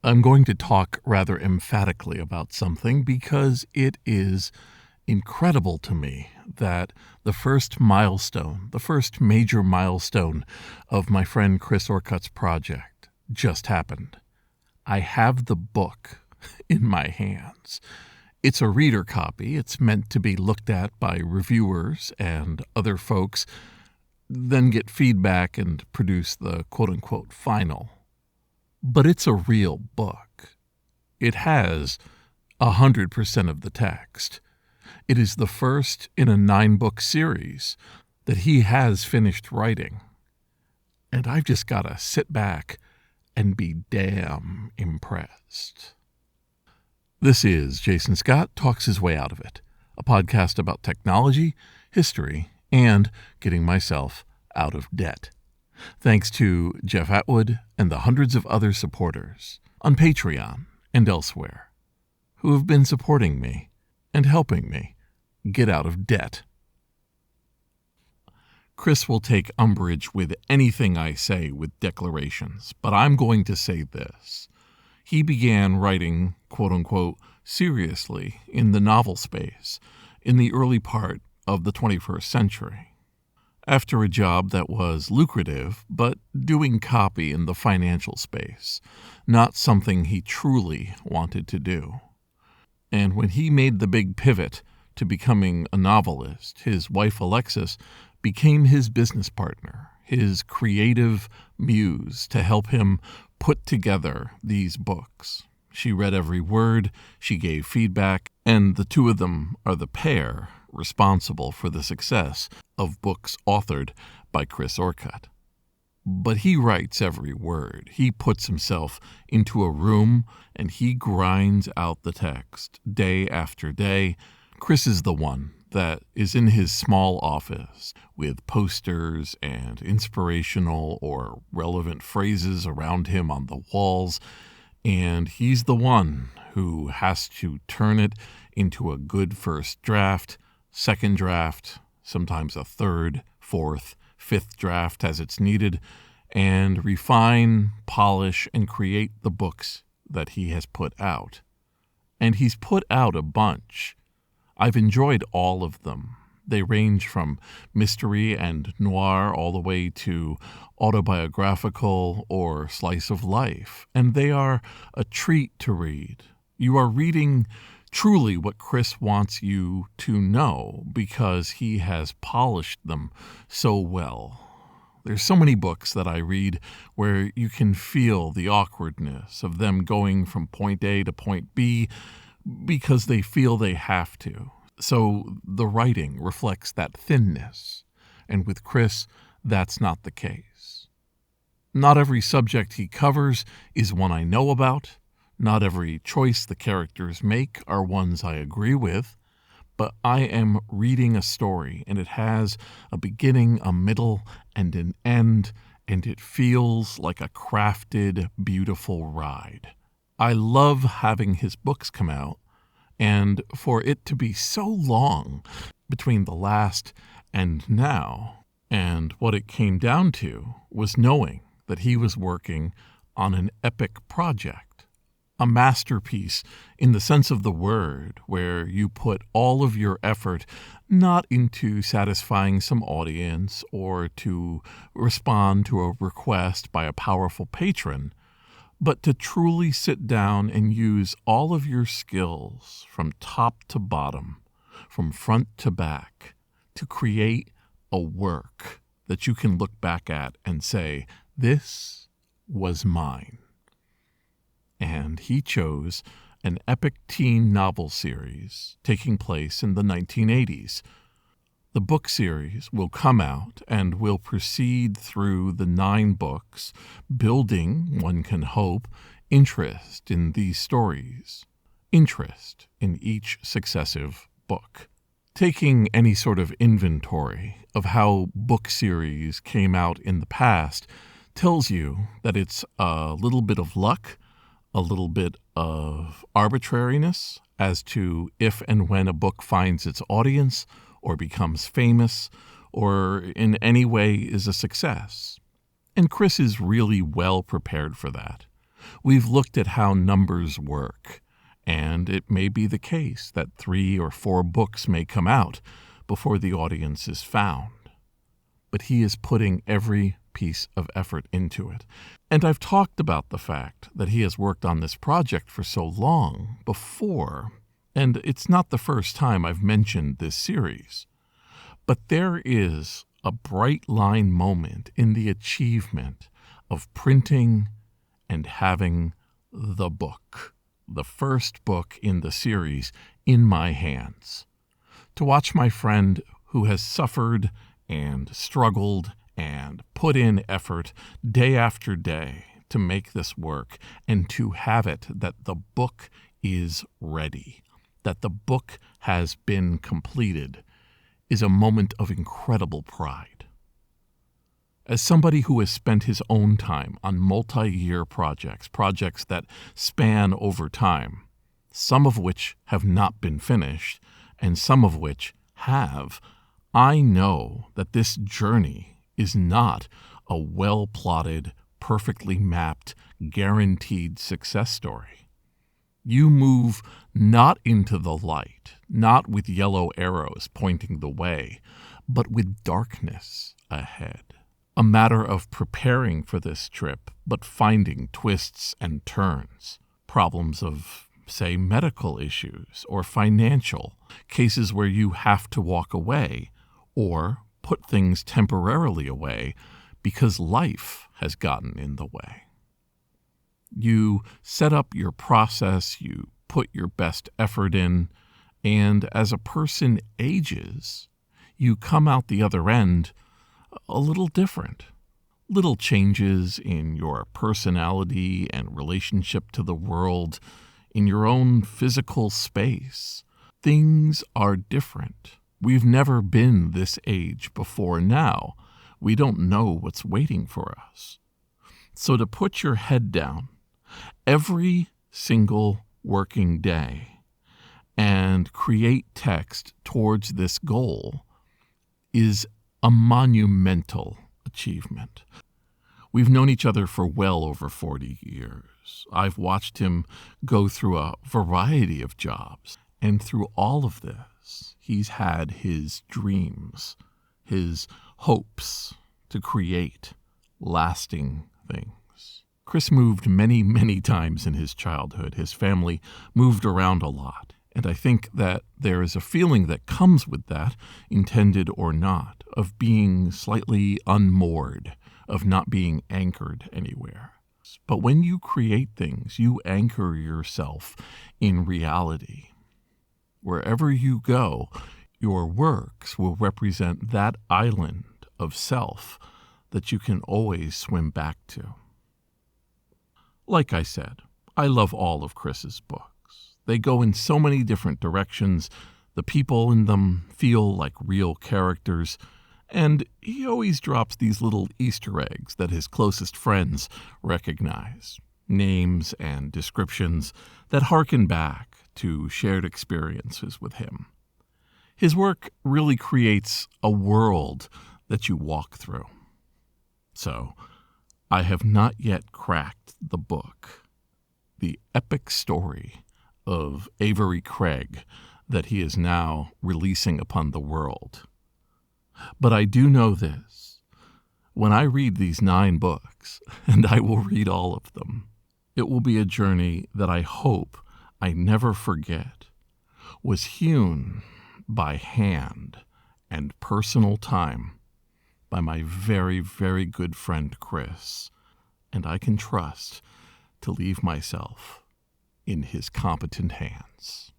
I'm going to talk rather emphatically about something because it is incredible to me that the first major milestone of my friend Chris Orcutt's project just happened. I have the book in my hands. It's a reader copy. It's meant to be looked at by reviewers and other folks, then get feedback and produce the quote-unquote final. But it's a real book. It has 100% of the text. It is the first in a 9-book series that he has finished writing. And I've just got to sit back and be damn impressed. This is Jason Scott Talks His Way Out of It, a podcast about technology, history, and getting myself out of debt. Thanks to Jeff Atwood and the hundreds of other supporters on Patreon and elsewhere who have been supporting me and helping me get out of debt. Chris will take umbrage with anything I say with declarations, but I'm going to say this. He began writing, quote-unquote, seriously in the novel space in the early part of the 21st century. After a job that was lucrative, but doing copy in the financial space, not something he truly wanted to do. And when he made the big pivot to becoming a novelist, his wife Alexis became his business partner, his creative muse to help him put together these books. She read every word, she gave feedback, and the two of them are the pair responsible for the success of books authored by Chris Orcutt. But he writes every word. He puts himself into a room and he grinds out the text day after day. Chris is the one that is in his small office with posters and inspirational or relevant phrases around him on the walls, and he's the one who has to turn it into a good first draft, second draft, sometimes a third, fourth, fifth draft as it's needed, and refine, polish, and create the books that he has put out. And he's put out a bunch. I've enjoyed all of them. They range from mystery and noir all the way to autobiographical or slice of life, and they are a treat to read. You are reading truly what Chris wants you to know because he has polished them so well. There's so many books that I read where you can feel the awkwardness of them going from point A to point B because they feel they have to. So the writing reflects that thinness, and with Chris, that's not the case. Not every subject he covers is one I know about. Not every choice the characters make are ones I agree with, but I am reading a story, and it has a beginning, a middle, and an end, and it feels like a crafted, beautiful ride. I love having his books come out, and for it to be so long between the last and now, and what it came down to was knowing that he was working on an epic project, a masterpiece in the sense of the word, where you put all of your effort not into satisfying some audience or to respond to a request by a powerful patron, but to truly sit down and use all of your skills from top to bottom, from front to back, to create a work that you can look back at and say, this was mine. And he chose an epic teen novel series taking place in the 1980s. The book series will come out and will proceed through the 9 books, building, one can hope, interest in these stories, interest in each successive book. Taking any sort of inventory of how book series came out in the past tells you that it's a little bit of luck, a little bit of arbitrariness as to if and when a book finds its audience or becomes famous or in any way is a success. And Chris is really well prepared for that. We've looked at how numbers work, and it may be the case that 3 or 4 books may come out before the audience is found. But he is putting every piece of effort into it. And I've talked about the fact that he has worked on this project for so long before, and it's not the first time I've mentioned this series. But there is a bright line moment in the achievement of printing and having the book, the first book in the series, in my hands. To watch my friend who has suffered and struggled and put in effort day after day to make this work, and to have it that the book is ready, that the book has been completed, is a moment of incredible pride. As somebody who has spent his own time on multi-year projects that span over time, some of which have not been finished, and some of which have, I know that this journey is not a well-plotted, perfectly mapped, guaranteed success story. You move not into the light, not with yellow arrows pointing the way, but with darkness ahead. A matter of preparing for this trip, but finding twists and turns, problems of, say, medical issues or financial, cases where you have to walk away or put things temporarily away because life has gotten in the way. You set up your process, you put your best effort in, and as a person ages, you come out the other end a little different. Little changes in your personality and relationship to the world, in your own physical space. Things are different. We've never been this age before now. We don't know what's waiting for us. So to put your head down every single working day and create text towards this goal is a monumental achievement. We've known each other for well over 40 years. I've watched him go through a variety of jobs, and through all of this, he's had his dreams, his hopes to create lasting things. Chris moved many, many times in his childhood. His family moved around a lot. And I think that there is a feeling that comes with that, intended or not, of being slightly unmoored, of not being anchored anywhere. But when you create things, you anchor yourself in reality. Wherever you go, your works will represent that island of self that you can always swim back to. Like I said, I love all of Chris's books. They go in so many different directions. The people in them feel like real characters, and he always drops these little Easter eggs that his closest friends recognize, names and descriptions that harken back to shared experiences with him. His work really creates a world that you walk through. So, I have not yet cracked the book, the epic story of Avery Craig that he is now releasing upon the world. But I do know this. When I read these 9 books, and I will read all of them, it will be a journey that I hope I never forget was hewn by hand and personal time by my very, very good friend Chris, and I can trust to leave myself in his competent hands.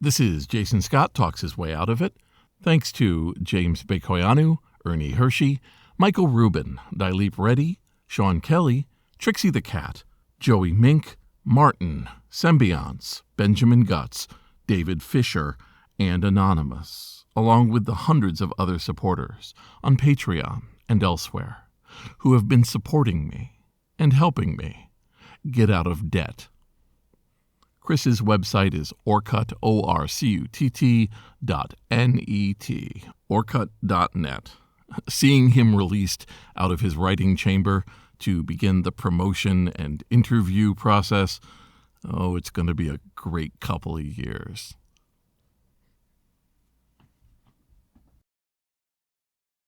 This is Jason Scott Talks His Way Out of It. Thanks to James Bekoyanu, Ernie Hershey, Michael Rubin, Dilip Reddy, Sean Kelly, Trixie the Cat, Joey Mink, Martin, Symbionts, Benjamin Guts, David Fisher, and Anonymous, along with the hundreds of other supporters on Patreon and elsewhere who have been supporting me and helping me get out of debt. Chris's website is Orcutt, ORCUTT.net, Orcutt.net. Seeing him released out of his writing chamber to begin the promotion and interview process. Oh, it's going to be a great couple of years.